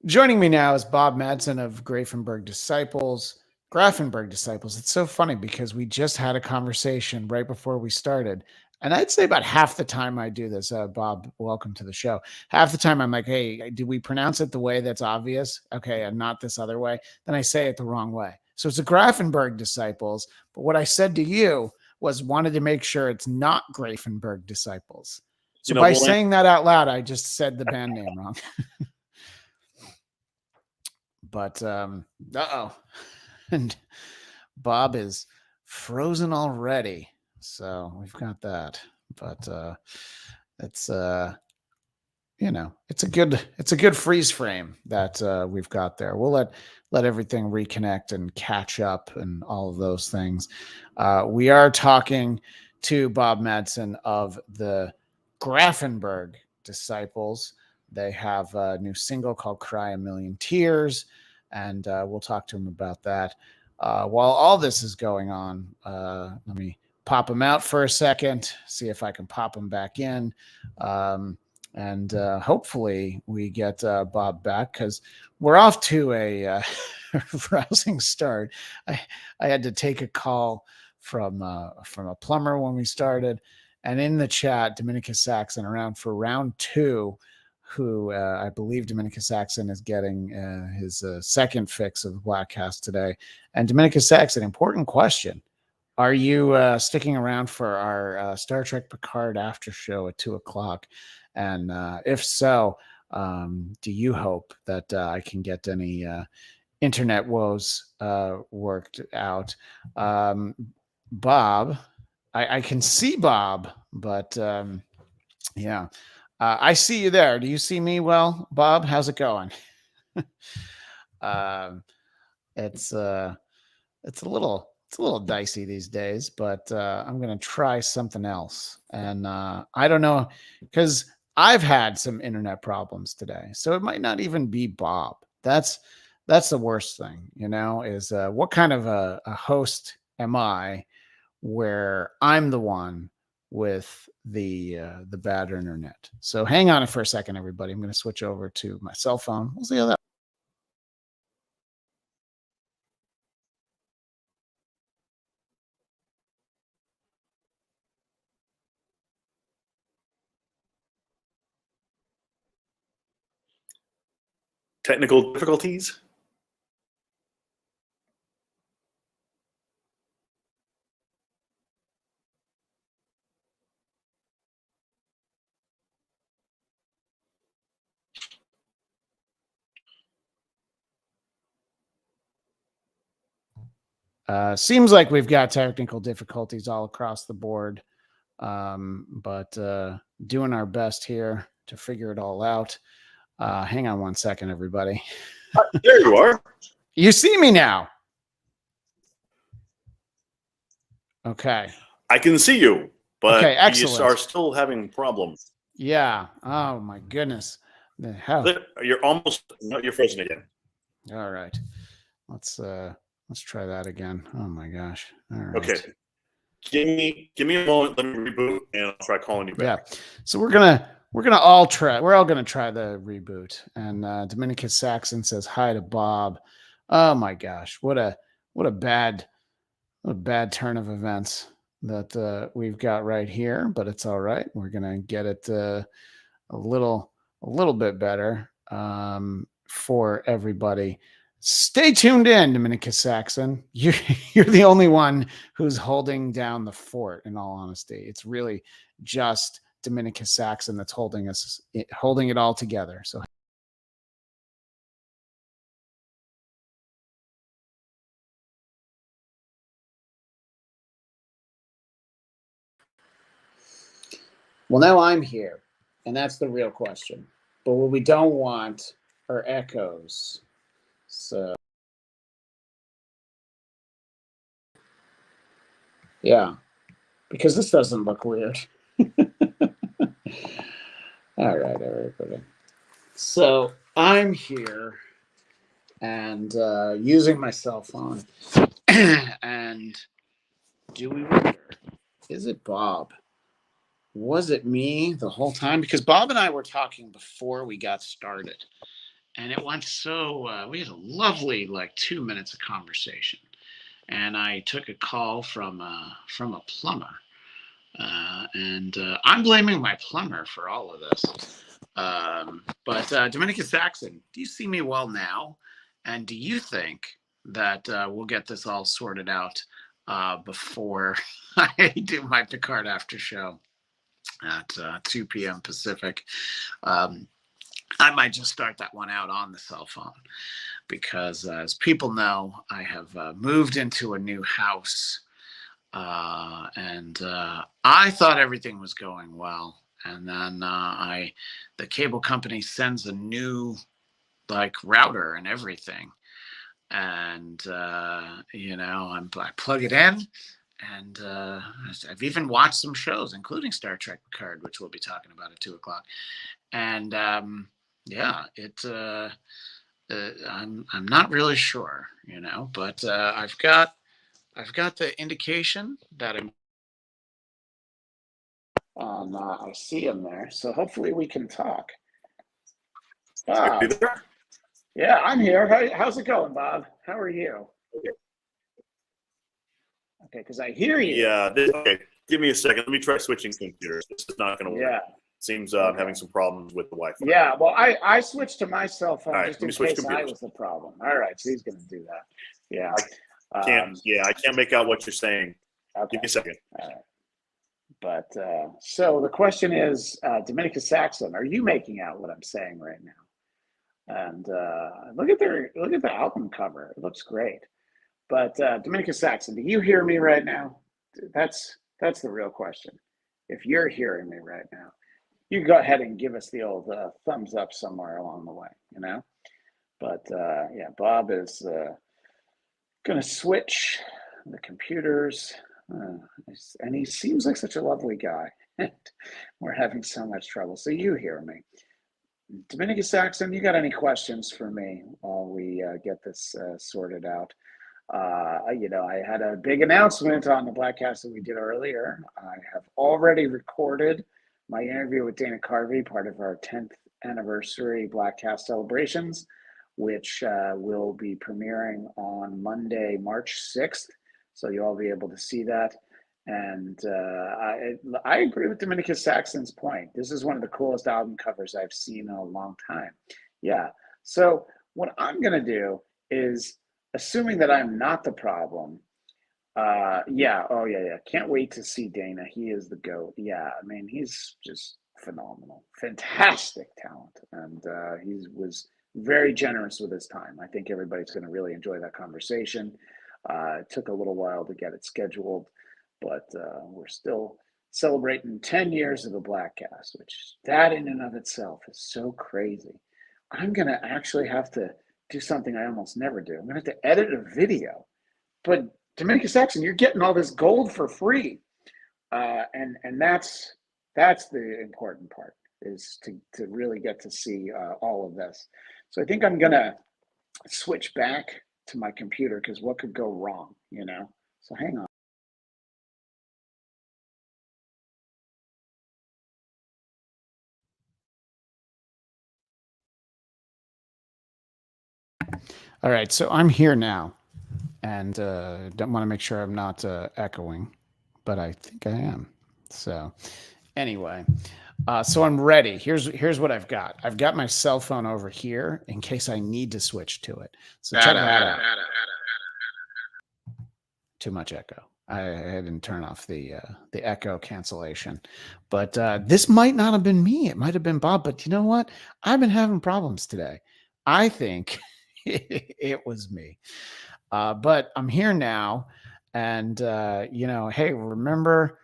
Joining me now is Bob Madsen of Grafenberg Disciples. Graffenberg Disciples. It's so funny because we just had a conversation right before we started. And I'd say about half the time I do this, Bob, welcome to the show. Half the time I'm like, hey, do we pronounce it the way that's obvious? Okay, and not this other way. Then I say it the wrong way. So it's a Grafenberg Disciples. But what I said to you was wanted to make sure it's not Grafenberg Disciples. So by saying that out loud, I just said the band name wrong. But and Bob is frozen already, so we've got that. But it's it's a good freeze frame that we've got there. We'll let everything reconnect and catch up and all of those things. We are talking to Bob Madsen of the Grafenberg Disciples. They have a new single called Cry a Million Tears, and we'll talk to him about that. While all this is going on, let me pop him out for a second, see if I can pop him back in. And hopefully we get Bob back because we're off to a rousing start. I had to take a call from a plumber when we started, and in the chat, Dominicus Saxon around for round 2, who I believe Dominicus Saxon is getting his second fix of the Bladtcast today. And Dominicus Saxon, important question. Are you sticking around for our Star Trek Picard after show at 2:00? And if so, do you hope that I can get any internet woes worked out? Bob, I can see Bob, but yeah. I see you there. Do you see me well, Bob? How's it going? It's a little dicey these days, but I'm gonna try something else. And I don't know because I've had some internet problems today, so it might not even be Bob. That's the worst thing, is what kind of a host am I where I'm the one with the bad internet. So hang on for a second, everybody. I'm going to switch over to my cell phone. We'll see how that. Technical difficulties. Seems like we've got technical difficulties all across the board, but doing our best here to figure it all out. Hang on one second, everybody. There you are. You see me now. Okay. I can see you, but okay, excellent. You are still having problems. Yeah. Oh my goodness. You're you're frozen again. All right. Let's try that again. Oh my gosh. All right. Okay. Give me a moment. Let me reboot, and I'll try calling you back. Yeah. So we're all gonna try the reboot. And Dominicus Saxon says hi to Bob. Oh my gosh, what a bad turn of events that we've got right here. But it's all right. We're gonna get it a little bit better for everybody. Stay tuned in, Dominicus Saxon. You're the only one who's holding down the fort, in all honesty. It's really just Dominicus Saxon that's holding it all together. So well, now I'm here, and that's the real question. But what we don't want are echoes. So yeah, because this doesn't look weird. All right, everybody. So I'm here and using my cell phone. And do we wonder, is it Bob? Was it me the whole time? Because Bob and I were talking before we got started. and it went so. We had a lovely 2 minutes of conversation, and I took a call from a plumber, and I'm blaming my plumber for all of this. But Dominica Saxon, do you see me well now? And do you think that we'll get this all sorted out before I do my Picard after show at 2 p.m. Pacific? I might just start that one out on the cell phone because, as people know, I have moved into a new house, and I thought everything was going well. And then the cable company sends a new router and everything, and I plug it in, and I've even watched some shows, including Star Trek Picard, which we'll be talking about at 2:00. And I'm not really sure, but I've got the indication that I see him there, so hopefully we can talk. Bob. Yeah, I'm here. How's it going, Bob? How are you? Okay, because I hear you. Yeah. Okay. Give me a second. Let me try switching computers. This is not going to work. Yeah. Seems I'm having some problems with the Wi-Fi. Yeah. Well, I switched to my cell phone just in case I was the problem. All right. So he's going to do that. Yeah. I can't make out what you're saying. Okay. Give me a second. All right. But so the question is, Dominica Saxon, are you making out what I'm saying right now? And look at the album cover; it looks great. But Dominica Saxon, do you hear me right now? That's the real question. If you're hearing me right now, you go ahead and give us the old thumbs up somewhere along the way, But yeah, Bob is going to switch the computers. And he seems like such a lovely guy. We're having so much trouble. So you hear me. Dominica Saxon, you got any questions for me while we get this sorted out? I had a big announcement on the Bladtcast that we did earlier. I have already recorded my interview with Dana Carvey, part of our 10th anniversary Bladtcast celebrations, which will be premiering on Monday, March 6th. So you'll all be able to see that. And I agree with Dominica Saxon's point. This is one of the coolest album covers I've seen in a long time. Yeah. So what I'm going to do is, assuming that I'm not the problem, yeah. Can't wait to see Dana. He is the GOAT. Yeah. I mean, he's just phenomenal. Fantastic talent. And he was very generous with his time. I think everybody's going to really enjoy that conversation. It took a little while to get it scheduled, but we're still celebrating 10 years of the Bladtcast, which that in and of itself is so crazy. I'm going to actually have to do something I almost never do. I'm going to have to edit a video. But Dominica Saxon, you're getting all this gold for free. And that's the important part, is to really get to see all of this. So I think I'm going to switch back to my computer, because what could go wrong, So hang on. All right, so I'm here now, and don't want to make sure I'm not echoing, but I think I am. So anyway, so I'm ready. Here's what I've got. I've got my cell phone over here in case I need to switch to it. So check that out. Too much echo. I didn't turn off the echo cancellation, but this might not have been me. It might have been Bob. But you know what? I've been having problems today. I think it was me. But I'm here now, and hey, remember,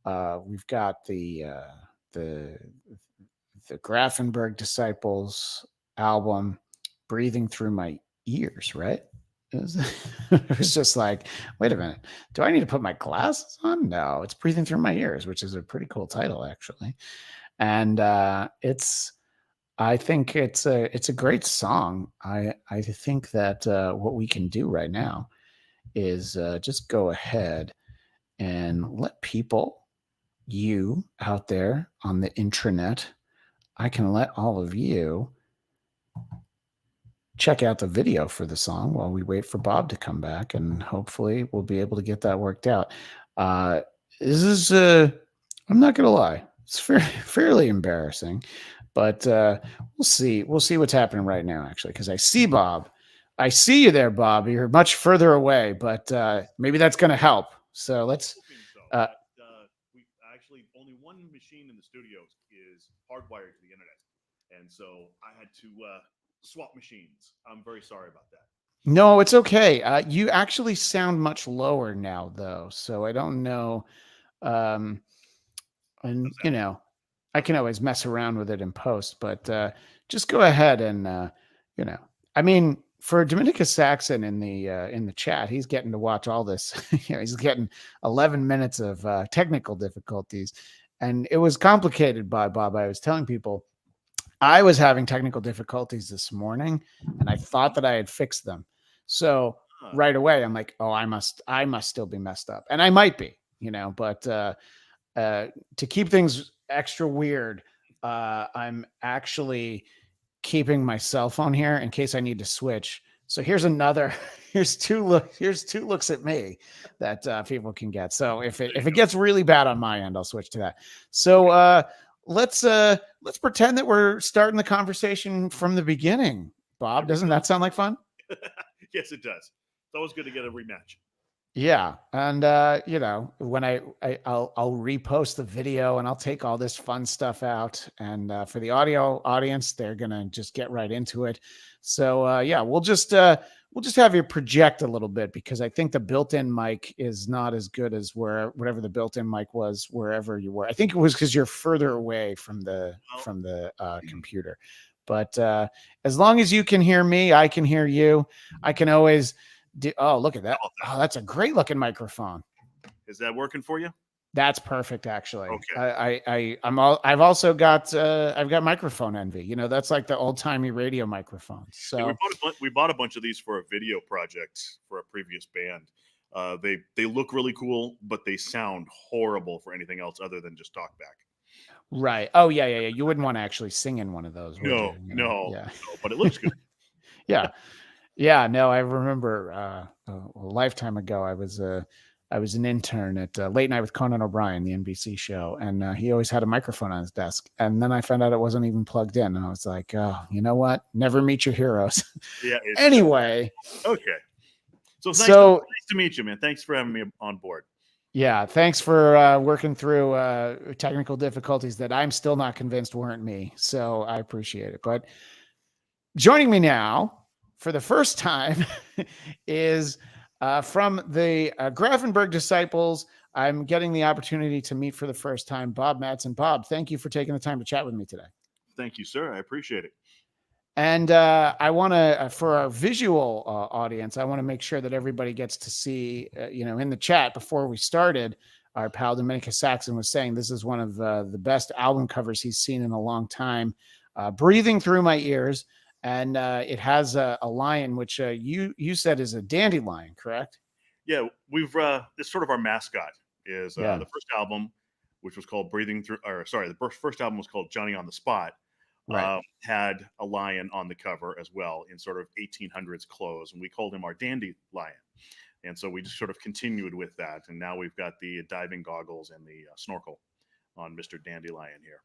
we've got the Graffenberg Disciples album, "Breathing Through My Ears," right? It was just like, wait a minute, do I need to put my glasses on? No, it's "Breathing Through My Ears," which is a pretty cool title, actually. And I think it's a great song. I think that what we can do right now is just go ahead and let people, you out there on the intranet, I can let all of you check out the video for the song while we wait for Bob to come back, and hopefully we'll be able to get that worked out. This is, I'm not going to lie, it's fairly embarrassing, but we'll see. We'll see what's happening right now, actually, because I see Bob. I see you there, Bob. You're much further away, but maybe that's going to help. So let's. We actually only one machine in the studio is hardwired to the internet, and so I had to swap machines. I'm very sorry about that. No, it's okay. You actually sound much lower now, though, so I don't know. And you know, I can always mess around with it in post, but just go ahead and you know, I mean, for Dominica Saxon in the chat, he's getting to watch all this. He's getting 11 minutes of technical difficulties, and it was complicated by Bob. I was telling people I was having technical difficulties this morning, and I thought that I had fixed them. So right away, I'm like, oh, I must still be messed up, and I might be, but to keep things extra weird, I'm actually keeping my cell phone here in case I need to switch. So here's two looks at me that people can get. So if it gets really bad on my end, I'll switch to that. So let's pretend that we're starting the conversation from the beginning. Bob, doesn't that sound like fun? Yes, it does. It's always good to get a rematch. Yeah, and when I'll repost the video and I'll take all this fun stuff out, and for the audio audience, they're gonna just get right into it. So yeah, we'll just have you project a little bit, because I think the built-in mic is not as good as whatever the built-in mic was wherever you were. I think it was because you're further away from the computer. But as long as you can hear me, I can hear you. I can always. Oh, look at that. Oh, that's a great looking microphone. Is that working for you? That's perfect, actually. Okay. I've also got I've got microphone envy. That's like the old timey radio microphones. So yeah, we bought a bunch of these for a video project for a previous band. They look really cool, but they sound horrible for anything else other than just talkback. Right. Oh yeah. You wouldn't want to actually sing in one of those, would you? No. Yeah. No, but it looks good. Yeah. Yeah, no, I remember a lifetime ago, I was an intern at Late Night with Conan O'Brien, the NBC show, and he always had a microphone on his desk. And then I found out it wasn't even plugged in, and I was like, oh, you know what? Never meet your heroes. Yeah. Anyway. Okay. So it's nice to meet you, man. Thanks for having me on board. Yeah, thanks for working through technical difficulties that I'm still not convinced weren't me. So I appreciate it. But joining me now for the first time is from the Grafenberg disciples. I'm getting the opportunity to meet for the first time Bob Madsen. Bob, thank you for taking the time to chat with me today. Thank you, sir. I appreciate it. And I want to, for our visual audience, I want to make sure that everybody gets to see, in the chat before we started, our pal Dominica Saxon was saying this is one of the best album covers he's seen in a long time. Breathing Through My Ears. And it has a lion, which you said is a dandelion, correct? Yeah, it's sort of our mascot. Is the first album, which was called the first album was called Johnny on the Spot. Right. Had a lion on the cover as well in sort of 1800s clothes, and we called him our dandelion. And so we just sort of continued with that, and now we've got the diving goggles and the snorkel on Mr. Dandelion here.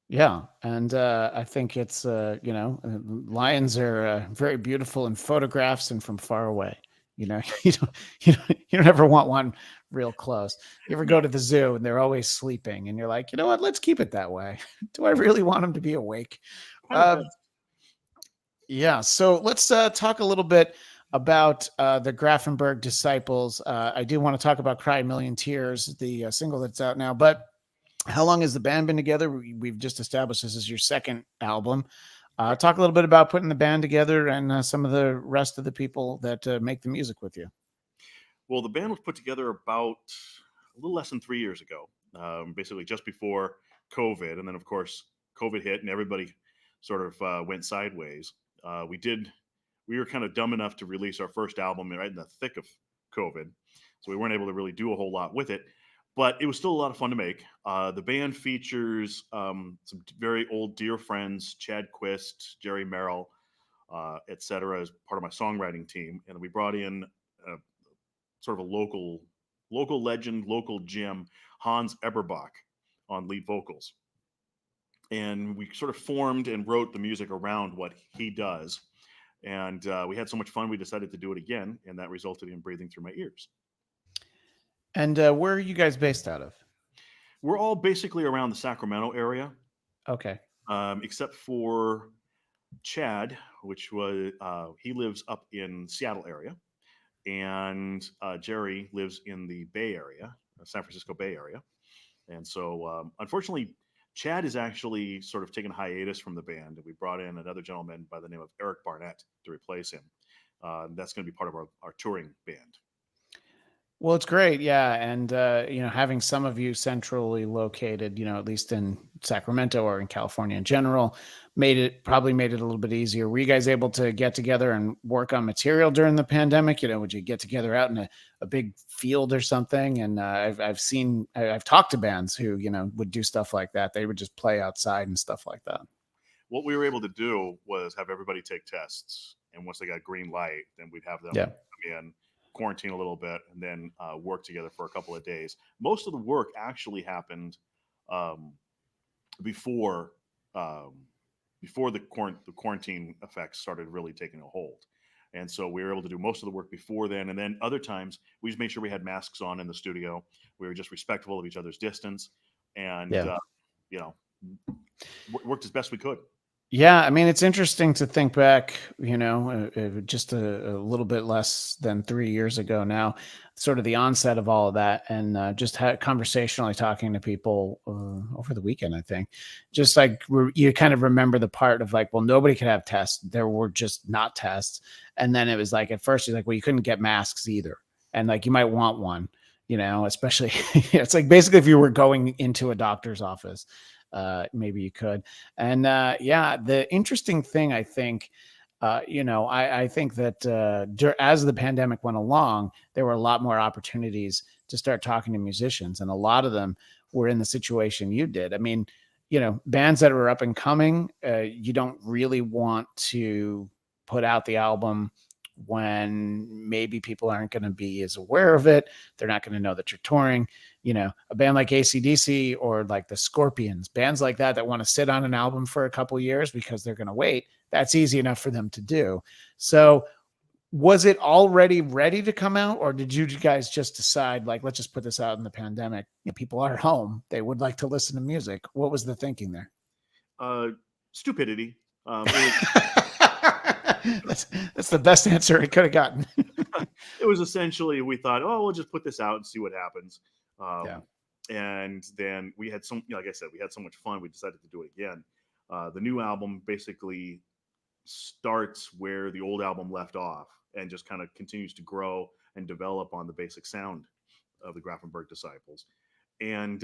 Yeah, and I think it's lions are very beautiful in photographs and from far away. You don't ever want one real close. You ever go to the zoo and they're always sleeping, and you're like, you know what? Let's keep it that way. Do I really want them to be awake? Yeah. So let's talk a little bit about the Grafenberg disciples. I do want to talk about "Cry a Million Tears," the single that's out now, but. How long has the band been together? We've just established this is your second album. Talk a little bit about putting the band together and some of the rest of the people that make the music with you. Well, the band was put together about a little less than 3 years ago, basically just before COVID. And then, of course, COVID hit and everybody sort of went sideways. We were kind of dumb enough to release our first album right in the thick of COVID. So we weren't able to really do a whole lot with it. But it was still a lot of fun to make. The band features some very old dear friends, Chad Quist, Jerry Merrill, etc., as part of my songwriting team, and we brought in uh, sort of a local legend, local gem, Hans Eberbach, on lead vocals, and we sort of formed and wrote the music around what he does. And we had so much fun, we decided to do it again, and that resulted in Breathing Through My Ears. And where are you guys based out of? We're all basically around the Sacramento area, Okay. except for Chad, which was he lives up in Seattle area, and Jerry lives in the Bay Area, San Francisco Bay Area. And so, unfortunately, Chad is actually sort of taken a hiatus from the band, and we brought in another gentleman by the name of Eric Barnett to replace him. That's going to be part of our touring band. Well, it's great, yeah, and having some of you centrally located, at least in Sacramento or in California in general, probably made it a little bit easier. Were you guys able to get together and work on material during the pandemic? Would you get together out in a big field or something? And I've talked to bands who would do stuff like that. They would just play outside and stuff like that. What we were able to do was have everybody take tests, and once they got green light, then we'd have them Yeah. come in, quarantine a little bit, and then work together for a couple of days. Most of the work actually happened um, before um, before the quarantine effects started really taking a hold. And so we were able to do most of the work before then. And then other times we just made sure we had masks on in the studio. We were just respectful of each other's distance, and Yeah. you know, worked as best we could. Yeah, I mean, it's interesting to think back, just a little bit less than 3 years ago now, sort of the onset of all of that, and just conversationally talking to people over the weekend, I think, just like you kind of remember the part of like, well, nobody could have tests. There were just not tests. And then it was like, at first you're like, well, you couldn't get masks either. And like, you might want one, especially, it's like basically if you were going into a doctor's office, maybe you could. And yeah, the interesting thing, I think, I think that as the pandemic went along, there were a lot more opportunities to start talking to musicians, and a lot of them were in the situation you did. I mean, bands that are up and coming, you don't really want to put out the album when maybe people aren't going to be as aware of it. They're not going to know that you're touring. A band like AC/DC or like the Scorpions, bands like that want to sit on an album for a couple years because they're going to wait. That's easy enough for them to do. So was it already ready to come out, or did you guys just decide, like, let's just put this out in the pandemic? People are home. They would like to listen to music. What was the thinking there? Stupidity. That's the best answer I could have gotten. It was essentially, we thought, oh, we'll just put this out and see what happens. Yeah. And then we had like I said, we had so much fun, we decided to do it again. The new album basically starts where the old album left off and just kind of continues to grow and develop on the basic sound of the Grafenberg Disciples. And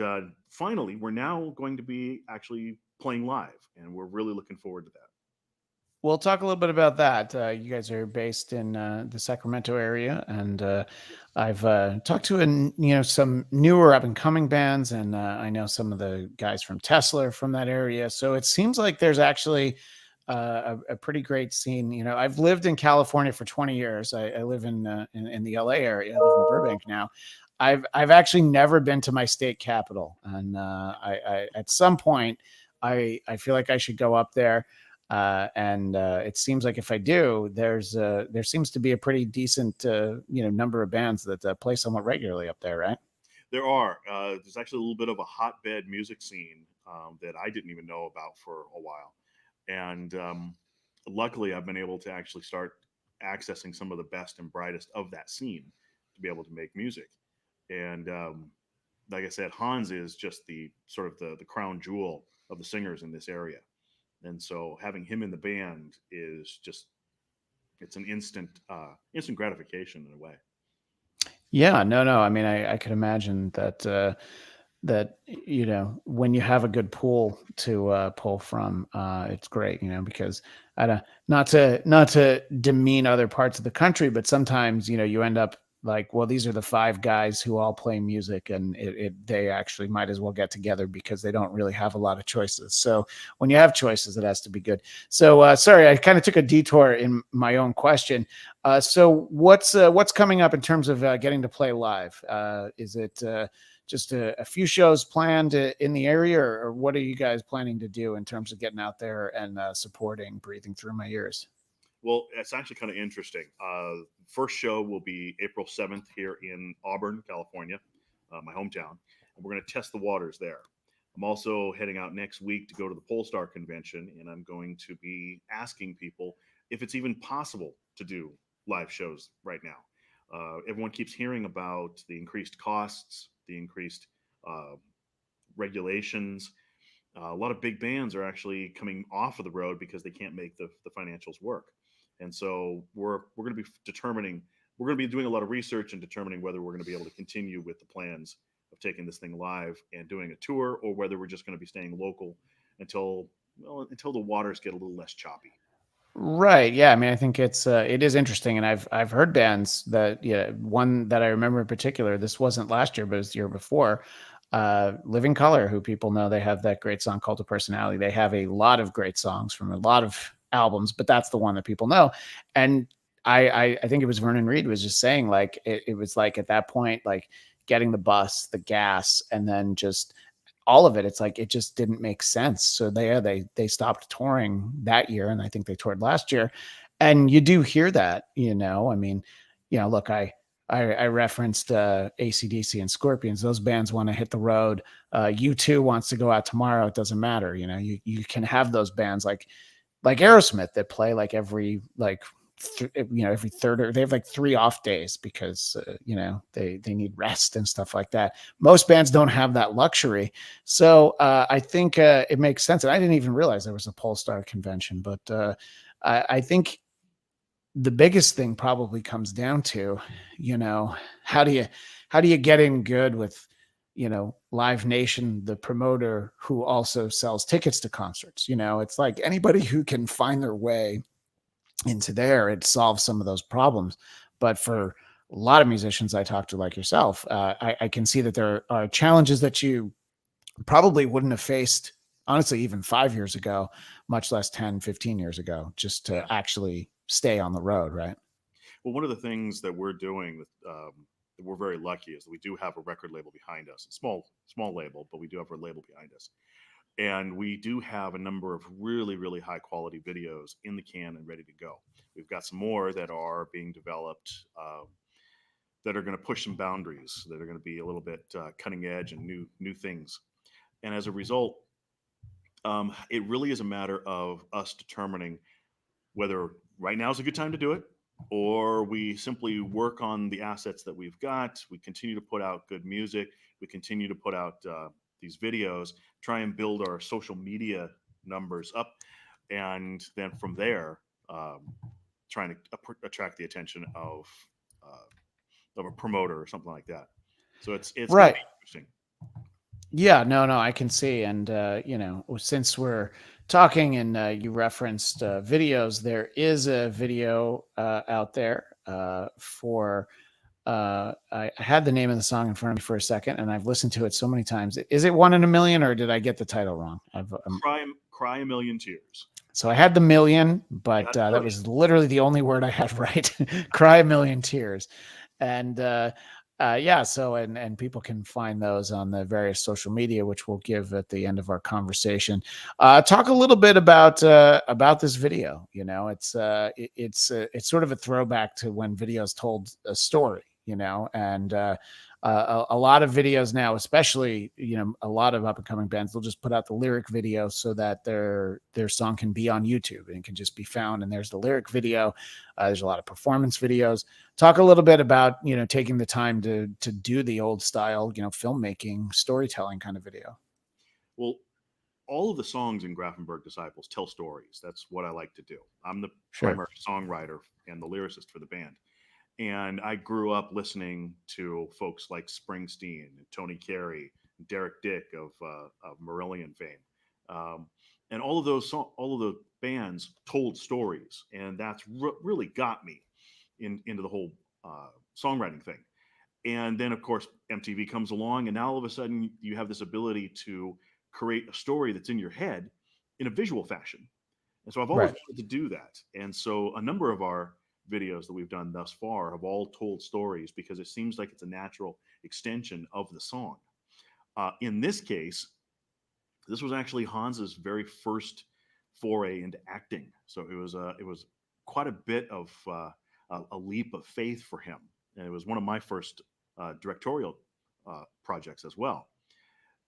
finally, we're now going to be actually playing live, and we're really looking forward to that. We'll talk a little bit about that. You guys are based in the Sacramento area, and I've talked to some newer up and coming bands, and I know some of the guys from Tesla are from that area. So it seems like there's actually a pretty great scene. I've lived in California for 20 years. I live in the LA area. I live in Burbank now. I've actually never been to my state capital, and I at some point I feel like I should go up there. And it seems like if I do, there seems to be a pretty decent number of bands that play somewhat regularly up there, right? There are. There's actually a little bit of a hotbed music scene that I didn't even know about for a while, and luckily I've been able to actually start accessing some of the best and brightest of that scene to be able to make music. And like I said, Hans is just the sort of the crown jewel of the singers in this area. And so having him in the band is just, it's an instant gratification in a way. Yeah, no. I mean, I could imagine that when you have a good pool to pull from, it's great. Because I don't, not to demean other parts of the country, but sometimes you end up like, well, these are the five guys who all play music, and they actually might as well get together because they don't really have a lot of choices. So when you have choices, it has to be good. So sorry, I kind of took a detour in my own question. So what's coming up in terms of getting to play live? Is it just a few shows planned in the area, or what are you guys planning to do in terms of getting out there and supporting Breathing Through My Ears? Well, it's actually kind of interesting. First show will be April 7th here in Auburn, California, my hometown, and we're going to test the waters there. I'm also heading out next week to go to the Polestar convention, and I'm going to be asking people if it's even possible to do live shows right now. Everyone keeps hearing about the increased costs, the increased uh, regulations. A lot of big bands are actually coming off of the road because they can't make the financials work. And so we're going to be determining, we're going to be doing a lot of research and determining whether we're going to be able to continue with the plans of taking this thing live and doing a tour, or whether we're just going to be staying local until, well, until the waters get a little less choppy. Right. Yeah. I mean, I think it is interesting, and I've heard bands that, yeah, one that I remember in particular. This wasn't last year, but it was the year before. Living Color, who people know, they have that great song called "A Personality." They have a lot of great songs from a lot of albums, but that's the one that people know. And I think it was Vernon Reed was just saying, like, it was like at that point, like getting the bus, the gas, and then just all of it, it's like it just didn't make sense. So they stopped touring that year, and I think they toured last year. And you do hear that, I mean, look, I referenced ACDC and Scorpions. Those bands want to hit the road. U2 wants to go out tomorrow. It doesn't matter. You can have those bands like Aerosmith that play like every every third, or they have like 3 off days because they need rest and stuff like that. Most bands don't have that luxury. So I think it makes sense. And I didn't even realize there was a Polestar convention, but I think the biggest thing probably comes down to, you know, how do you how do you get in good with, Live Nation, the promoter who also sells tickets to concerts. It's like anybody who can find their way into there, it solves some of those problems. But for a lot of musicians I talk to, like yourself, I can see that there are challenges that you probably wouldn't have faced, honestly, even 5 years ago, much less 10, 15 years ago, just to Yeah. actually stay on the road, right? Well, one of the things that we're doing that we're very lucky is that we do have a record label behind us. A small label, but we do have a label behind us. And we do have a number of really, really high quality videos in the can and ready to go. We've got some more that are being developed, that are going to push some boundaries, that are going to be a little bit cutting edge and new things. And as a result, it really is a matter of us determining whether right now is a good time to do it, or we simply work on the assets that we've got. We continue to put out good music. We continue to put out these videos, try and build our social media numbers up, and then from there, trying to attract the attention of a promoter or something like that. So it's going to Right. be interesting. Yeah, no, I can see. And, since we're talking and you referenced videos, there is a video out there for, I had the name of the song in front of me for a second, and I've listened to it so many times. Is it One in a Million, or did I get the title wrong? Cry a million tears. So I had the million, You but had a that million. was literally the only word I had right. Cry a Million Tears. And yeah, so and people can find those on the various social media, which we'll give at the end of our conversation. Talk a little bit about this video. It's sort of a throwback to when videos told a story. And a lot of videos now, especially a lot of up and coming bands, they'll just put out the lyric video so that their song can be on YouTube and it can just be found. And there's the lyric video. There's a lot of performance videos. Talk a little bit about taking the time to do the old style filmmaking, storytelling kind of video. Well, all of the songs in Grafenberg Disciples tell stories. That's what I like to do. I'm the Sure. primary songwriter and the lyricist for the band. And I grew up listening to folks like Springsteen, Tony Carey, Derek Dick of Marillion fame, um, and all of the bands told stories, and that's really got me into the whole songwriting thing. And then, of course, MTV comes along, and now all of a sudden you have this ability to create a story that's in your head in a visual fashion. And so I've always Right. wanted to do that. And so a number of our videos that we've done thus far have all told stories because it seems like it's a natural extension of the song. In this case, this was actually Hans's very first foray into acting. So it was quite a bit of a leap of faith for him, and it was one of my first directorial projects as well.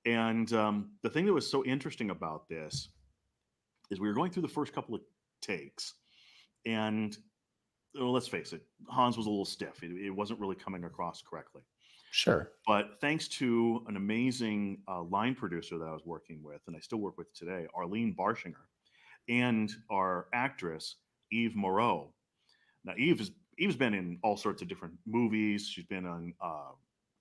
And the thing that was so interesting about this is we were going through the first couple of takes, and well, let's face it, Hans was a little stiff. It wasn't really coming across correctly. Sure. But thanks to an amazing line producer that I was working with, and I still work with today, Arlene Barshinger, and our actress Eve Moreau. Now, Eve's been in all sorts of different movies. She's been on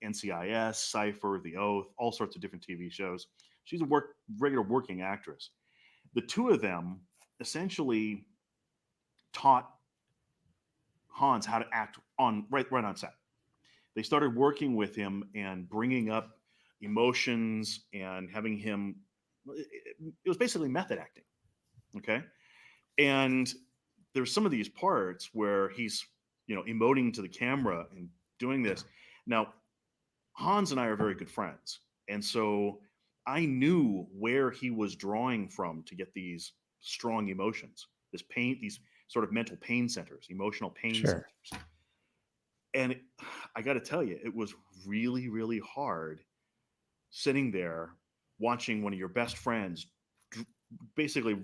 NCIS, Cipher, The Oath, all sorts of different TV shows. She's a regular working actress. The two of them essentially taught Hans how to act on right on set. They started working with him and bringing up emotions and having him. It was basically method acting, okay. And there's some of these parts where he's emoting to the camera and doing this. Now, Hans and I are very good friends, and so I knew where he was drawing from to get these strong emotions, this pain, these sort of mental pain centers, emotional pain Sure. centers. And I got to tell you, it was really, really hard sitting there watching one of your best friends basically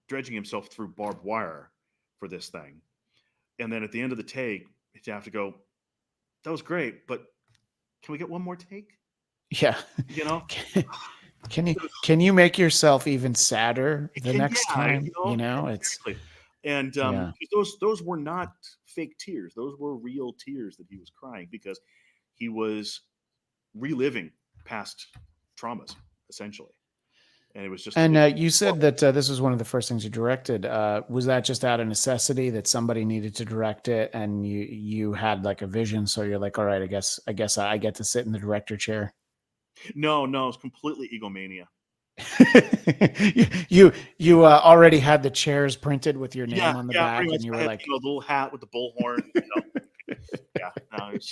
dredging himself through barbed wire for this thing. And then at the end of the take, you have to go, that was great, but can we get one more take? Yeah. You know, Can you make yourself even sadder it the can, next yeah, time? It's exactly. And yeah. those were not fake tears; those were real tears that he was crying because he was reliving past traumas, essentially. And it was just And you said that this was one of the first things you directed. Was that just out of necessity that somebody needed to direct it, and you had like a vision? So you're like, all right, I guess I get to sit in the director chair. no, it's completely egomania. You already had the chairs printed with your Yeah, name on the yeah, pretty back, much. and you I were had like, the little hat with the bullhorn. Yeah, no, it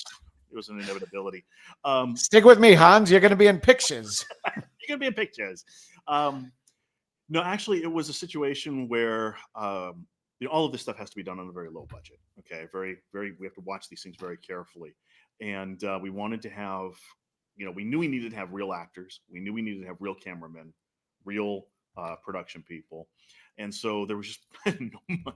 was an inevitability. "Stick with me, Hans. You're going to be in pictures." You're gonna be in pictures. Um, no, actually, it was a situation where all of this stuff has to be done on a very low budget. Okay, very, very. We have to watch these things very carefully, and we wanted to have, we knew we needed to have real actors. We knew we needed to have real cameramen, real production people, and so there was just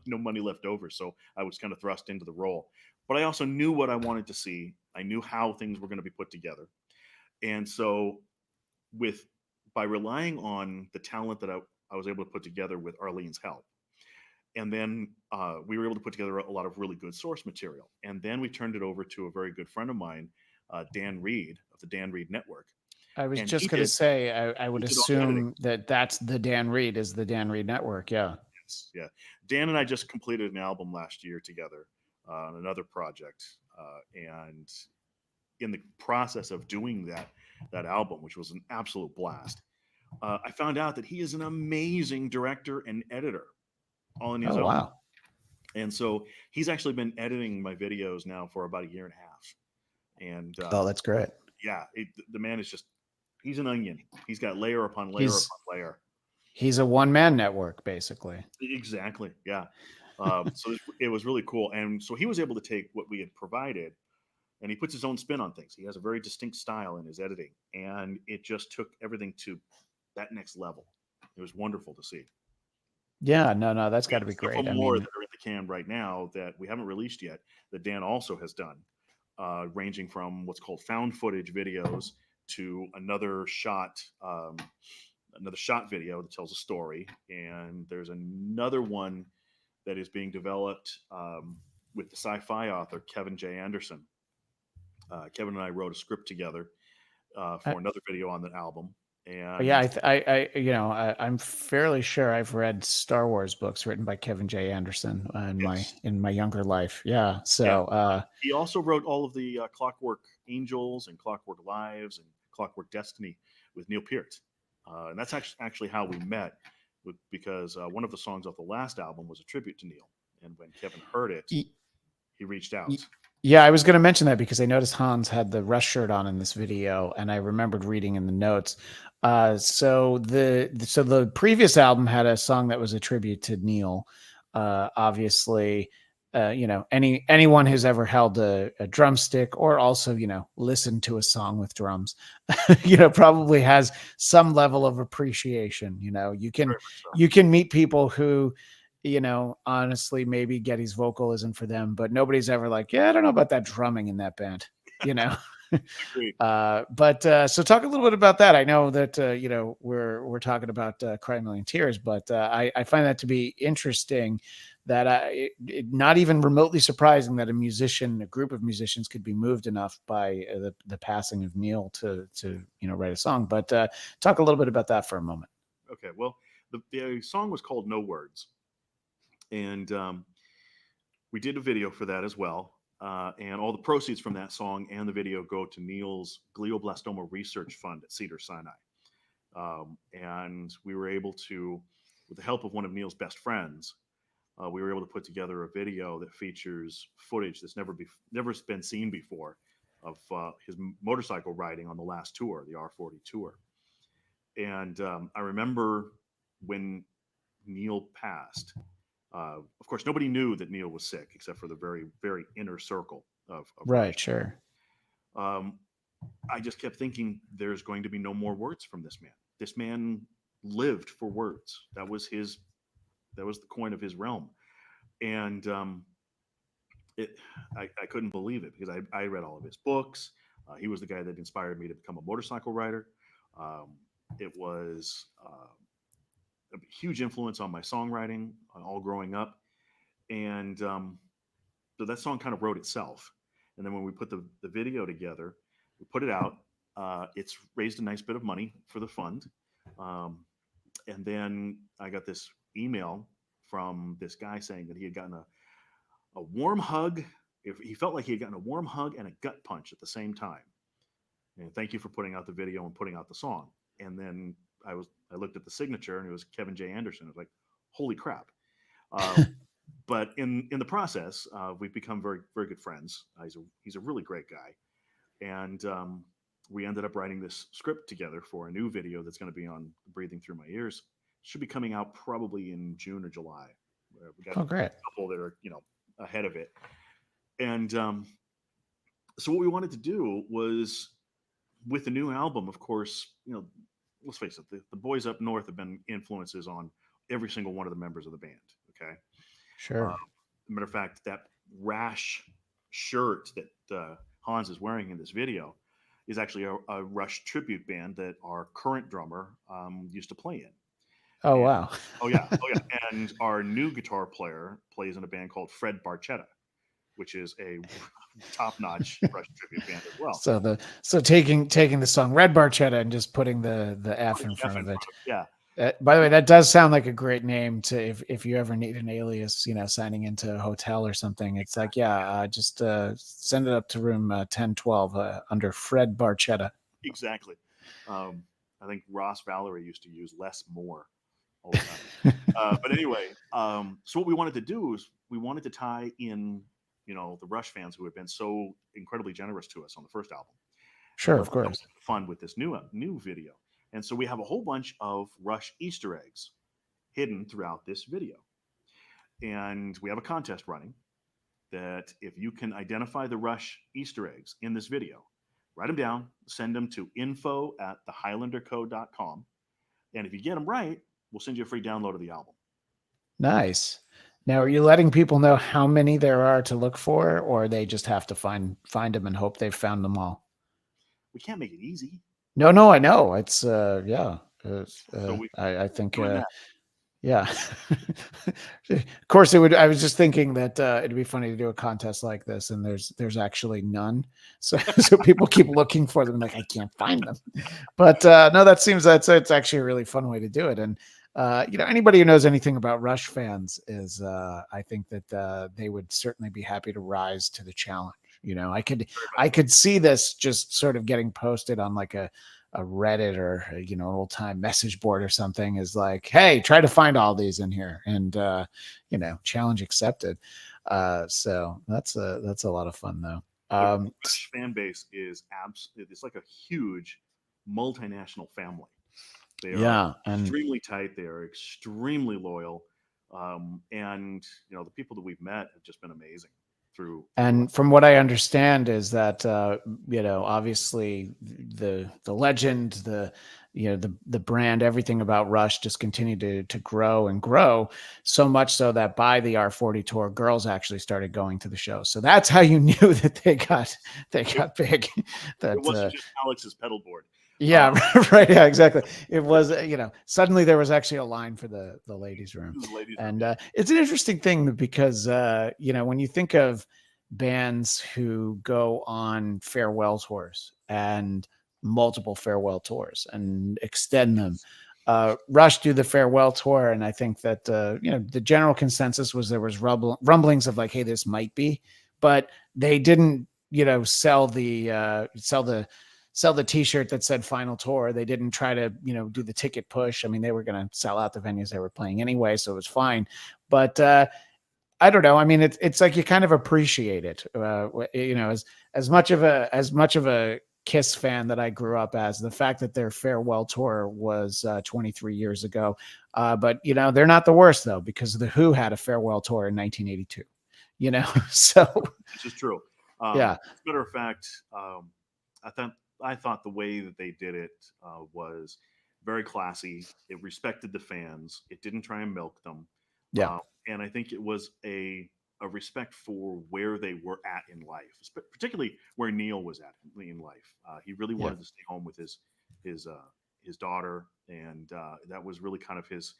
no money left over. So I was kind of thrust into the role, but I also knew what I wanted to see. I knew how things were going to be put together, and so with by relying on the talent that I was able to put together with Arlene's help. And then we were able to put together a lot of really good source material. And then we turned it over to a very good friend of mine, Dan Reed of the Dan Reed Network. I was And just going to say, I he would did all the editing. assume that that's the Dan Reed is the Dan Reed Network. Yeah. Yes, yeah. Dan and I just completed an album last year together on another project. And in the process of doing that album, which was an absolute blast, I found out that he is an amazing director and editor all in his Oh, own. wow. And so he's actually been editing my videos now for about a year and a half. And Oh, that's great. yeah, the man is he's an onion. He's got layer upon layer He's upon layer. he's a one-man network, basically. Exactly. Yeah. So it was really cool. And so he was able to take what we had provided and he puts his own spin on things. He has a very distinct style in his editing. And it just took everything to that next level. It was wonderful to see. Yeah, no, that's We got have to be several great. I more mean, that are in the can right now that we haven't released yet that Dan also has done, ranging from what's called found footage videos to another shot video that tells a story, and there's another one that is being developed with the sci-fi author Kevin J. Anderson. Kevin and I wrote a script together I, for another video on the album, Yeah, And I'm fairly sure I've read Star Wars books written by Kevin J. Anderson yes, in my younger life. Yeah, yeah, so he also wrote all of the Clockwork Angels and Clockwork Lives and Clockwork Destiny with Neil Peart, and that's actually how we met, because one of the songs off the last album was a tribute to Neil, and when Kevin heard it, y- he reached y- out. yeah, I was going to mention that because I noticed Hans had the Rush shirt on in this video, and I remembered reading in the notes. So the previous album had a song that was a tribute to Neil. Obviously, anyone who's ever held a drumstick or also listened to a song with drums, probably has some level of appreciation. Very much so. You can meet people who honestly, maybe Getty's vocal isn't for them, but nobody's ever like, yeah, I don't know about that drumming in that band, you know? Agreed. But so talk a little bit about that. I know that, we're talking about Cry a Million Tears, but I find that to be interesting that not even remotely surprising that a group of musicians could be moved enough by the passing of Neil to write a song. But talk a little bit about that for a moment. Okay, well, the song was called No Words, and we did a video for that as well. And all the proceeds from that song and the video go to Neil's glioblastoma research fund at Cedar Sinai. And we were able to, with the help of one of Neil's best friends, we were able to put together a video that features footage that's never been seen before of his motorcycle riding on the last tour, the R40 tour. And I remember when Neil passed. Of course, nobody knew that Neil was sick except for the very, very inner circle of Rush. Right. Sure. Um, I just kept thinking, there's going to be no more words from this man. This man lived for words. That was the coin of his realm. And I couldn't believe it because I read all of his books. He was the guy that inspired me to become a motorcycle rider. Um, it was a huge influence on my songwriting all growing up. And so that song kind of wrote itself. And then when we put the video together, we put it out. It's raised a nice bit of money for the fund. Um, and then I got this email from this guy saying that he had gotten a warm hug. If he felt like he had gotten a warm hug and a gut punch at the same time. And thank you for putting out the video and putting out the song. And then I looked at the signature and it was Kevin J. Anderson. I was like, holy crap. But in the process, we've become very, very good friends. He's a really great guy. And we ended up writing this script together for a new video that's going to be on Breathing Through My Ears. Should be coming out probably in June or July. We got Oh, great. a couple that are, ahead of it. And so what we wanted to do was, with the new album, of course, let's face it, the boys up north have been influences on every single one of the members of the band. Okay. Sure. Matter of fact, that rash shirt that Hans is wearing in this video is actually a Rush tribute band that our current drummer used to play in. Oh, And, wow. oh yeah, and our new guitar player plays in a band called Fred Barchetta, which is a top-notch Rush tribute band as well. So taking the song Red Barchetta and just putting the F in front of it. Yeah. By the way, that does sound like a great name to if you ever need an alias, signing into a hotel or something. It's like, just send it up to room 1012 under Fred Barchetta. Exactly. I think Ross Valerie used to use less more all the time. But anyway, so what we wanted to do is we wanted to tie in, the Rush fans who had been so incredibly generous to us on the first album. Sure, of course. Fun with this new video. And so we have a whole bunch of Rush Easter eggs hidden throughout this video. And we have a contest running that if you can identify the Rush Easter eggs in this video, write them down, send them to info@thehighlanderco.com. And if you get them right, we'll send you a free download of the album. Nice. Now, are you letting people know how many there are to look for, or they just have to find them and hope they've found them all? We can't make it easy. No, I know. It's I think Yeah. Of course it would. I was just thinking that it'd be funny to do a contest like this and there's actually none. So so people keep looking for them like I can't find them. But no, that seems that's it's actually a really fun way to do it. And anybody who knows anything about Rush fans is I think that they would certainly be happy to rise to the challenge. Very much I so. could see this just sort of getting posted on like a Reddit or an old time message board or something is like, hey, try to find all these in here, and challenge accepted. So that's a lot of fun though. The Rush fan base is it's like a huge multinational family. They are Yeah, and extremely tight. They are extremely loyal, and the people that we've met have just been amazing through the Rush. And from what I understand is that obviously the legend, the brand, everything about Rush just continued to grow and grow, so much so that by the R40 tour, girls actually started going to the show. So that's how you knew that they It, got big. it That wasn't just Alex's pedal board. Yeah, Um, right. Yeah, exactly. It was, suddenly there was actually a line for the ladies' room, the ladies' room, and yeah. it's an interesting thing because when you think of bands who go on farewell tours and multiple farewell tours and extend them, Yes. Rush do the farewell tour, and I think that the general consensus was there was rumblings of like, hey, this might be, but they didn't sell the t-shirt that said final tour. They didn't try to do the ticket push. I mean, they were going to sell out the venues they were playing anyway, so it was fine. But I don't know. I mean, it's like you kind of appreciate it. As much of a Kiss fan that I grew up as, the fact that their farewell tour was 23 years ago. But they're not the worst though, because the Who had a farewell tour in 1982. So This is true. yeah, As a matter of fact, I thought I thought the way that they did it was very classy. It respected the fans. It didn't try and milk them, yeah, uh, and I think it was a respect for where they were at in life, particularly where Neil was at in life. He really yeah. wanted to stay home with his uh, his daughter, and that was really kind of his.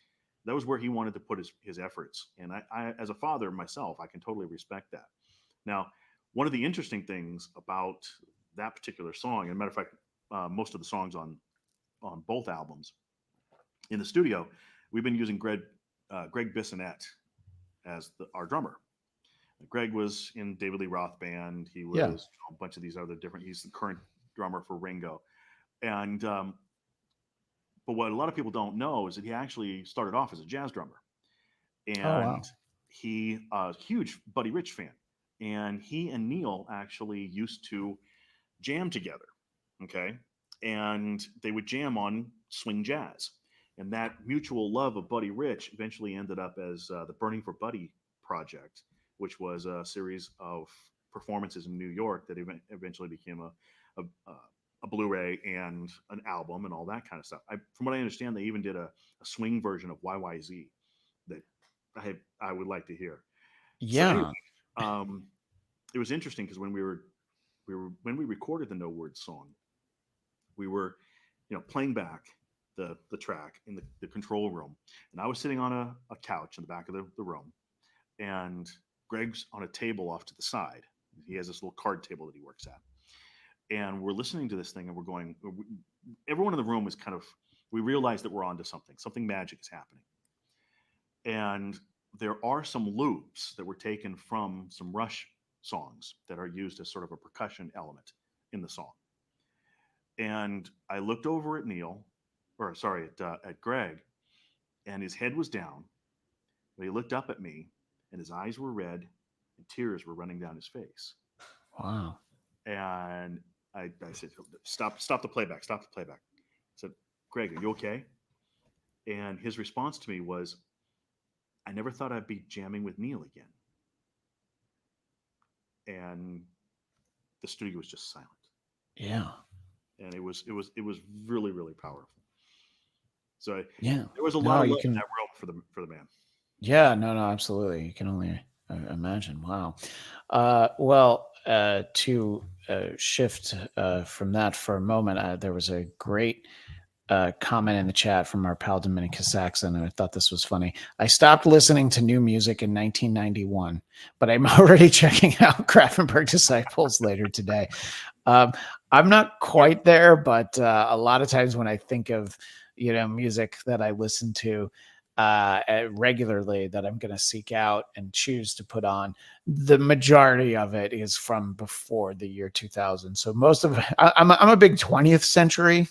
That was where he wanted to put his efforts. And as a father myself, I can totally respect that. Now, one of the interesting things about that particular song, and matter of fact, most of the songs on both albums in the studio, we've been using Greg Bissonette as our drummer. Greg was in David Lee Roth band. He Yeah. was a bunch of these other different. He's the current drummer for Ringo, and but what a lot of people don't know is that he actually started off as a jazz drummer, Oh and wow. he huge Buddy Rich fan, and he and Neil actually used to jam together. Okay. And they would jam on swing jazz. And that mutual love of Buddy Rich eventually ended up as the Burning for Buddy project, which was a series of performances in New York that eventually became a, a Blu-ray and an album and all that kind of stuff. From what I understand, they even did a swing version of YYZ that I would like to hear. So anyway, Yeah. um, it was interesting because when we recorded the No Words song, we were, playing back the track in the control room, and I was sitting on a couch in the back of the room, and Greg's on a table off to the side. He has this little card table that he works at, and we're listening to this thing, and we're going. Everyone in the room is kind of. We realize that we're onto something. Something magic is happening, and there are some loops that were taken from some Rush songs that are used as sort of a percussion element in the song. And I looked over at Neil, or sorry, at Greg, and his head was down. But he looked up at me, and his eyes were red, and tears were running down his face. Wow. And I said, stop the playback, stop the playback. I said, Greg, are you okay? And his response to me was, I never thought I'd be jamming with Neil again. And the studio was just silent. Yeah. And it was really, really powerful. So Yeah. there was a lot No, of you love in can. that room for the man. Yeah. No. No. Absolutely. You can only imagine. Wow. To shift from that for a moment, there was a great comment in the chat from our pal Dominica Saxon, and I thought this was funny. I stopped listening to new music in 1991, but I'm already checking out Grafenberg Disciples later today. Um, I'm not quite there, but a lot of times when I think of, music that I listen to regularly that I'm going to seek out and choose to put on, the majority of it is from before the year 2000. So most of I'm a big 20th century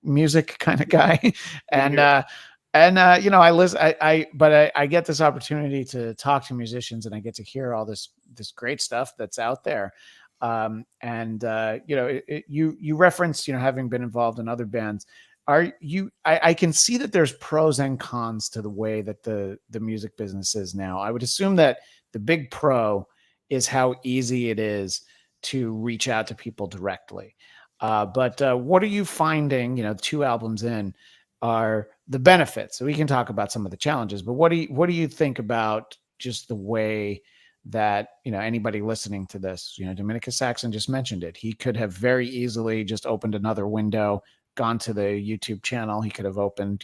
music kind of guy, and I listen. I get this opportunity to talk to musicians, and I get to hear all this great stuff that's out there. You referenced, having been involved in other bands. I can see that there's pros and cons to the way that the music business is now. I would assume that the big pro is how easy it is to reach out to people directly. But what are you finding, 2 albums in, are the benefits? So we can talk about some of the challenges, but what do you think about just the way that, anybody listening to this, Dominica Saxon just mentioned it. He could have very easily just opened another window, gone to the YouTube channel. He could have opened,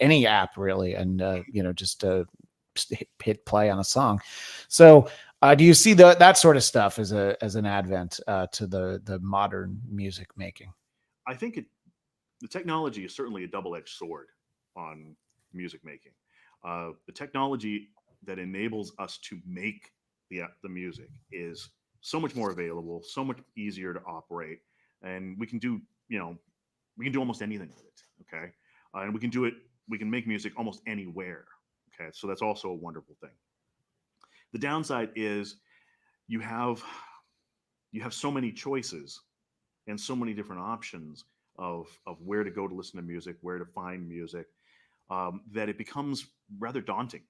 any app really, and just hit play on a song. So do you see that sort of stuff as an advent to the modern music making? I think the technology is certainly a double-edged sword on music making. The technology that enables us to make the music is so much more available, so much easier to operate, and we can do almost anything with it. Okay, and we can do it. We can make music almost anywhere. Okay, so that's also a wonderful thing. The downside is you have so many choices and so many different options of where to go to listen to music, where to find music, that it becomes rather daunting.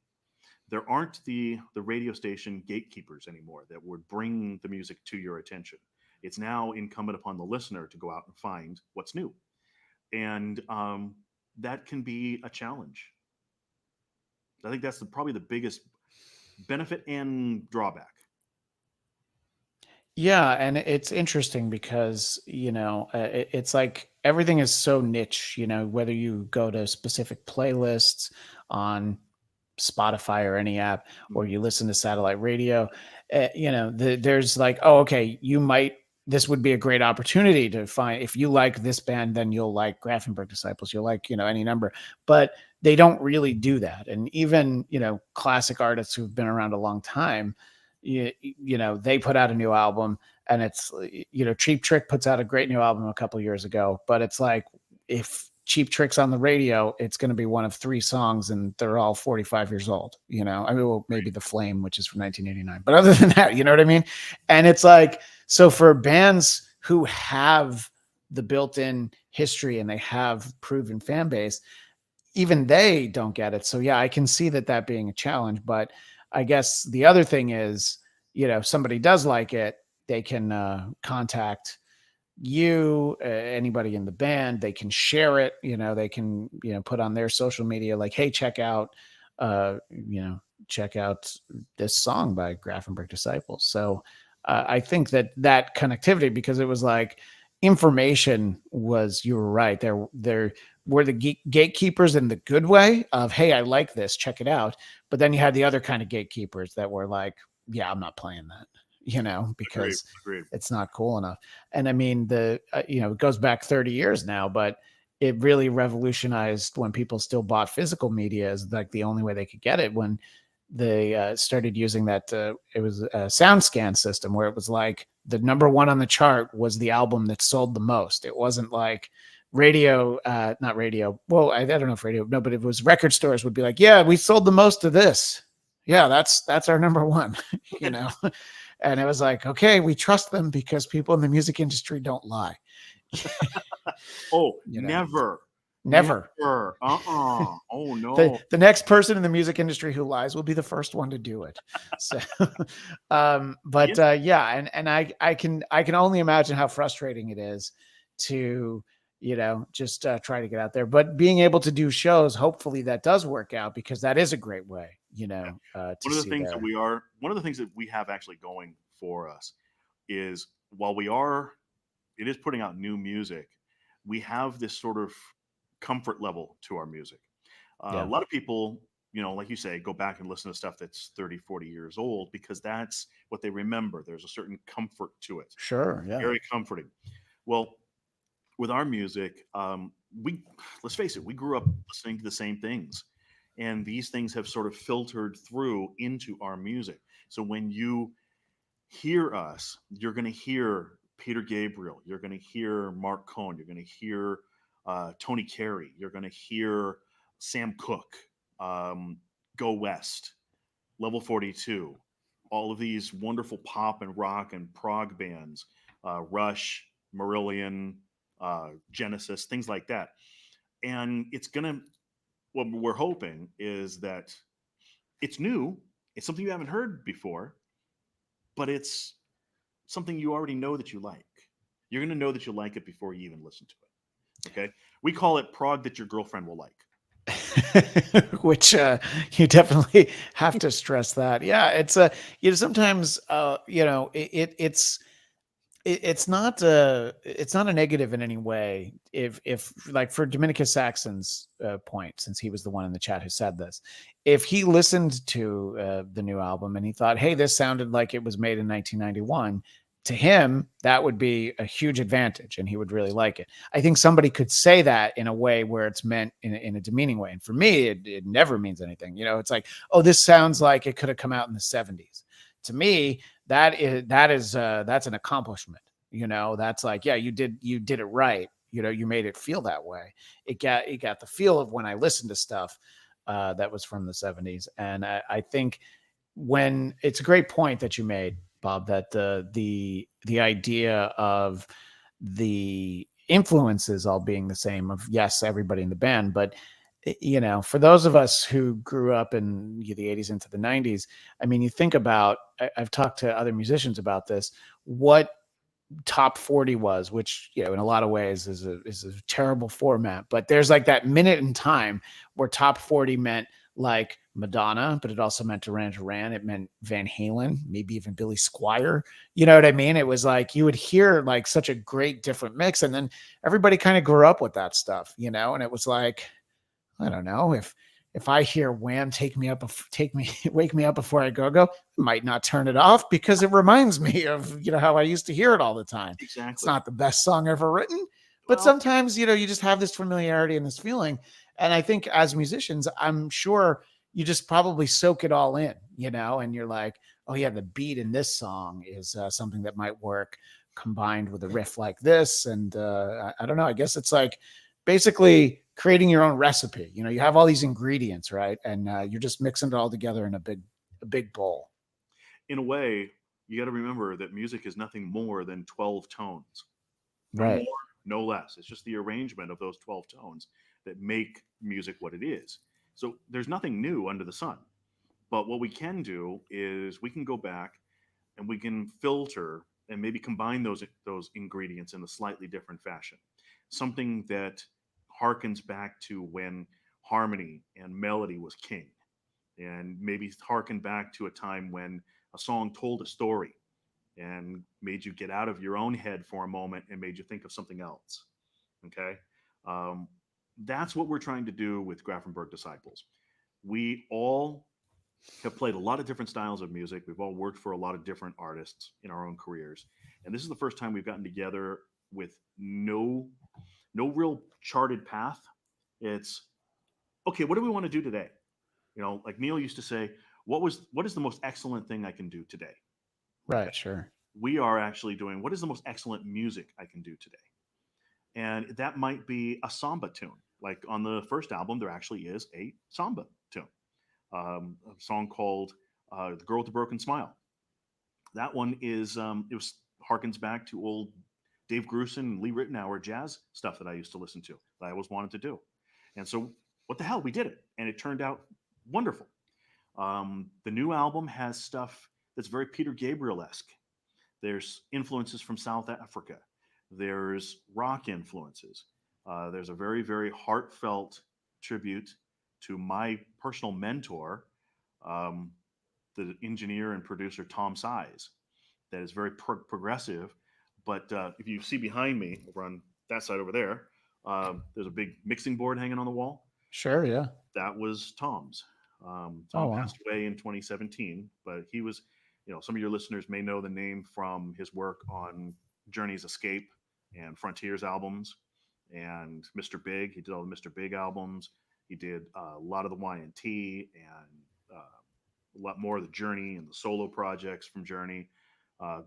There aren't the radio station gatekeepers anymore that would bring the music to your attention. It's now incumbent upon the listener to go out and find what's new, and that can be a challenge. I think that's probably the biggest benefit and drawback. Yeah, and it's interesting because it's like everything is so niche. Whether you go to specific playlists on Spotify or any app, or you listen to satellite radio, there's like, oh, okay, this would be a great opportunity to find, if you like this band, then you'll like Graffenberg Disciples, you'll like, any number, but they don't really do that. And even, classic artists who've been around a long time, they put out a new album, and it's, Cheap Trick puts out a great new album a couple years ago, but it's like, if Cheap Trick's on the radio, it's going to be one of 3 songs, and they're all 45 years old. I mean, well, maybe The Flame, which is from 1989, but other than that, you know what I mean? And it's like, so for bands who have the built-in history and they have proven fan base, even they don't get it. So yeah, I can see that being a challenge, but I guess the other thing is, if somebody does like it, they can contact you, anybody in the band. They can share it, they can, put on their social media, like, hey, check out this song by Grafenberg Disciples. So I think that connectivity, because it was like, information was, you were right, there were the gatekeepers in the good way of, hey, I like this, check it out. But then you had the other kind of gatekeepers that were like, yeah, I'm not playing that, because Agreed. it's not cool enough. And I mean, it goes back 30 years now, but it really revolutionized when people still bought physical media as like the only way they could get it, when they started using that. It was a sound scan system where it was like the number 1 on the chart was the album that sold the most. It wasn't like not radio. Well, I don't know if radio, no, but it was record stores would be like, yeah, we sold the most of this. Yeah, that's our number 1, And it was like, okay, we trust them because people in the music industry don't lie. Oh, never. Oh no. The next person in the music industry who lies will be the first one to do it. So, yeah, and I can only imagine how frustrating it is to, just try to get out there. But being able to do shows, hopefully that does work out, because that is a great way, to one of the things that we have actually going for us is, while it is putting out new music, we have this sort of comfort level to our music. A Yeah. lot of people, like you say, go back and listen to stuff that's 30, 40 years old because that's what they remember. There's a certain comfort to it, Sure. Yeah. very comforting. Well, with our music, we let's face it, we grew up listening to the same things, and these things have sort of filtered through into our music. So when you hear us, you're going to hear Peter Gabriel, you're going to hear Mark Cohn, you're going to hear Tony Carey, you're going to hear Sam Cooke, um, Go West, Level 42, all of these wonderful pop and rock and prog bands, Rush, Marillion, Genesis, things like that. And it's going to, what we're hoping is that it's new, it's something you haven't heard before, but it's something you already know that you like. You're going to know that you like it before you even listen to it. Okay. We call it prog that your girlfriend will like. Which you definitely have to stress that. Yeah, it's sometimes it's not a negative in any way. If like for Dominicus Saxon's point, since he was the one in the chat who said this, if he listened to the new album and he thought, hey, this sounded like it was made in 1991, to him that would be a huge advantage and he would really like it. I think somebody could say that in a way where it's meant in a demeaning way, and for me it never means anything. It's like, oh, this sounds like it could have come out in the 70s. To me, that's an accomplishment. That's like, yeah, you did it right. You made it feel that way. It got the feel of when I listened to stuff that was from the 70s. And I think when it's a great point that you made, Bob, that the idea of the influences all being the same, of yes, everybody in the band, but for those of us who grew up in the 80s into the 90s, I mean, you think about, I've talked to other musicians about this, what top 40 was, which in a lot of ways is a terrible format, but there's like that minute in time where top 40 meant like Madonna, but it also meant Duran Duran, it meant Van Halen, maybe even Billy Squier. You know what I mean? It was like you would hear like such a great different mix, and then everybody kind of grew up with that stuff, and it was like, I don't know, if I hear Wham, wake me up before I go, I might not turn it off because it reminds me of, how I used to hear it all the time. It's Exactly. not the best song ever written, but Well, sometimes, you just have this familiarity and this feeling. And I think as musicians, I'm sure you just probably soak it all in, and you're like, oh yeah, the beat in this song is something that might work combined with a riff like this. And I don't know, I guess it's like basically creating your own recipe. You have all these ingredients, right? And you're just mixing it all together in a big bowl. in a way, you got to remember that music is nothing more than 12 tones. No Right. more, no less. It's just the arrangement of those 12 tones that make music what it is. So there's nothing new under the sun. But what we can do is we can go back and we can filter and maybe combine those ingredients in a slightly different fashion. Something that harkens back to when harmony and melody was king, and maybe harken back to a time when a song told a story and made you get out of your own head for a moment and made you think of something else. Okay. Um, that's what we're trying to do with Graffenberg Disciples. We all have played a lot of different styles of music. We've all worked for a lot of different artists in our own careers. And this is the first time we've gotten together with no real charted path. It's okay, what do we want to do today? Like Neil used to say, what is the most excellent thing I can do today? Okay. Right. Sure. We are actually doing what is the most excellent music I can do today? And that might be a samba tune. Like on the first album, there actually is a samba tune, a song called "The Girl with the Broken Smile." That one is it was harkens back to old Dave Grusin and Lee Ritenour jazz stuff that I used to listen to, that I always wanted to do. And so, what the hell, we did it, and it turned out wonderful. The new album has stuff that's very Peter Gabriel esque. There's influences from South Africa. There's rock influences. There's a very, very heartfelt tribute to my personal mentor, um, the engineer and producer Tom Size, that is very progressive. But if you see behind me, over on that side over there, There's a big mixing board hanging on the wall. Sure. Yeah. That was Tom's. Oh, Tom wow. passed away in 2017, but he was, some of your listeners may know the name from his work on Journey's Escape and Frontiers albums and Mr. Big. He did all the Mr. Big albums. He did a lot of the Y&T and a lot more of the Journey and the solo projects from Journey.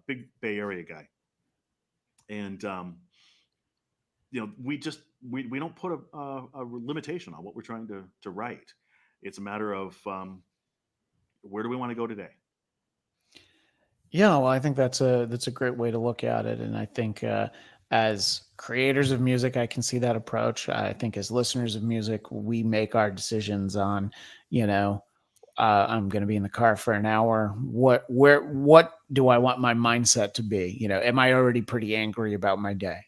Big Bay Area guy. And, we don't put a limitation on what we're trying to write. It's a matter of where do we want to go today? Yeah, well, I think that's a great way to look at it, and I think as creators of music, I can see that approach. I think as listeners of music, we make our decisions on, you know, I'm going to be in the car for an hour. What do I want my mindset to be? Am I already pretty angry about my day?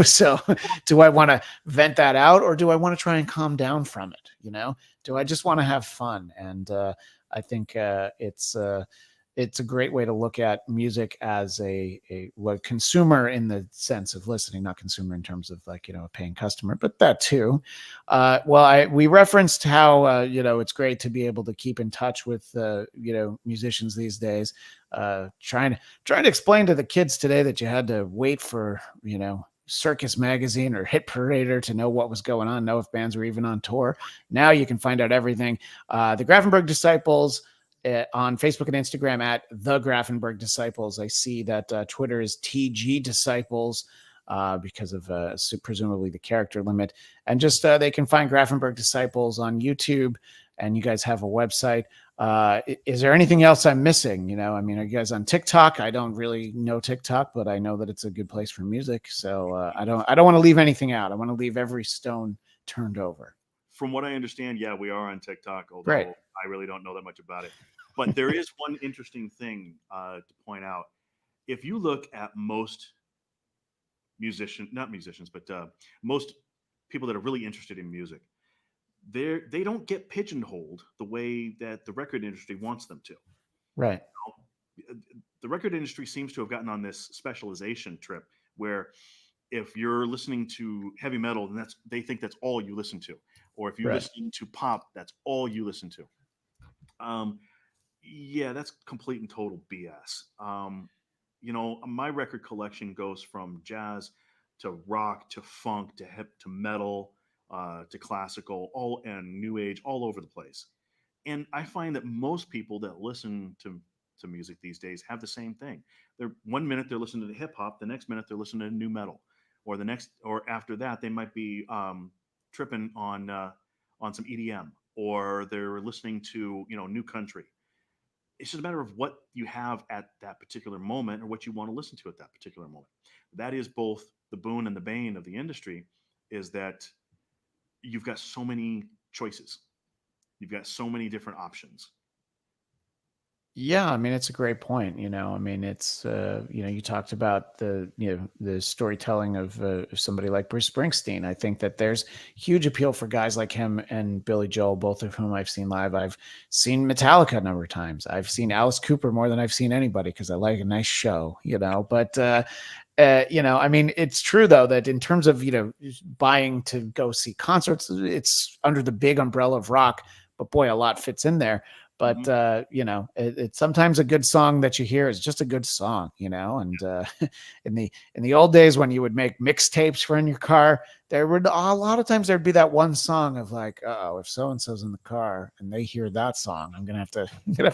So do I want to vent that out, or do I want to try and calm down from it? Do I just want to have fun? And I think it's a great way to look at music as a consumer in the sense of listening, not consumer in terms of like, a paying customer, but that too. We referenced how, it's great to be able to keep in touch with, musicians these days, trying to explain to the kids today that you had to wait for, Circus Magazine or Hit Parader to know what was going on, know if bands were even on tour. Now you can find out everything. The Grafenberg Disciples, on Facebook and Instagram at the Grafenberg Disciples. I see that Twitter is TG Disciples because of presumably the character limit. And just they can find Grafenberg Disciples on YouTube, and you guys have a website. Is there anything else I'm missing? Are you guys on TikTok? I don't really know TikTok, but I know that it's a good place for music. So I don't want to leave anything out. I want to leave every stone turned over. From what I understand, yeah, we are on TikTok, although Right. I really don't know that much about it. But there is one interesting thing to point out. If you look at most not musicians, but most people that are really interested in music, they don't get pigeonholed the way that the record industry wants them to. Right. The record industry seems to have gotten on this specialization trip where if you're listening to heavy metal, then they think that's all you listen to. Or if you listen to pop, that's all you listen to. Yeah, that's complete and total BS. My record collection goes from jazz to rock to funk to hip to metal to classical, all and new age, all over the place. And I find that most people that listen to music these days have the same thing. They're 1 minute they're listening to hip hop, the next minute they're listening to new metal, or after that they might be tripping on some EDM, or they're listening to new country. It's just a matter of what you have at that particular moment or what you want to listen to at that particular moment. That is both the boon and the bane of the industry, is that you've got so many choices. You've got so many different options. Yeah, it's a great point. It's you talked about the storytelling of somebody like Bruce Springsteen. I think that there's huge appeal for guys like him and Billy Joel, both of whom I've seen live. I've seen Metallica a number of times. I've seen Alice Cooper more than I've seen anybody because I like a nice show. But it's true though that in terms of buying to go see concerts, it's under the big umbrella of rock. But boy, a lot fits in there. But it's sometimes a good song that you hear is just a good song, And in the old days when you would make mixtapes for in your car, there would a lot of times there'd be that one song of like, oh, if so and so's in the car and they hear that song, I'm gonna have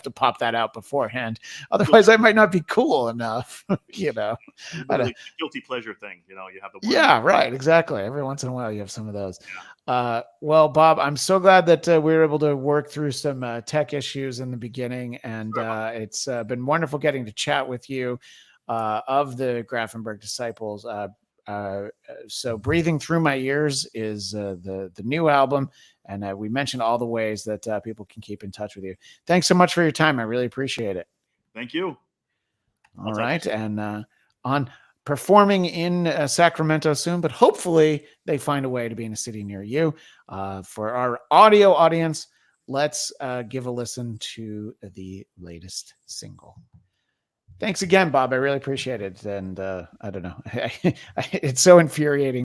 to pop that out beforehand. Otherwise, I might not be cool enough. Literally guilty pleasure thing. You have the one. Yeah, right, exactly. Every once in a while, you have some of those. Well, Bob, I'm so glad that we were able to work through some tech issues in the beginning, and it's been wonderful getting to chat with you of the Grafenberg Disciples. So Breathing Through My Ears is the new album, and we mentioned all the ways that people can keep in touch with you. Thanks so much for your time. I really appreciate it. Thank you. All right, and on performing in Sacramento soon, but hopefully they find a way to be in a city near you. For our audio audience, let's give a listen to the latest single. Thanks again, Bob. I really appreciate it. And I don't know, it's so infuriating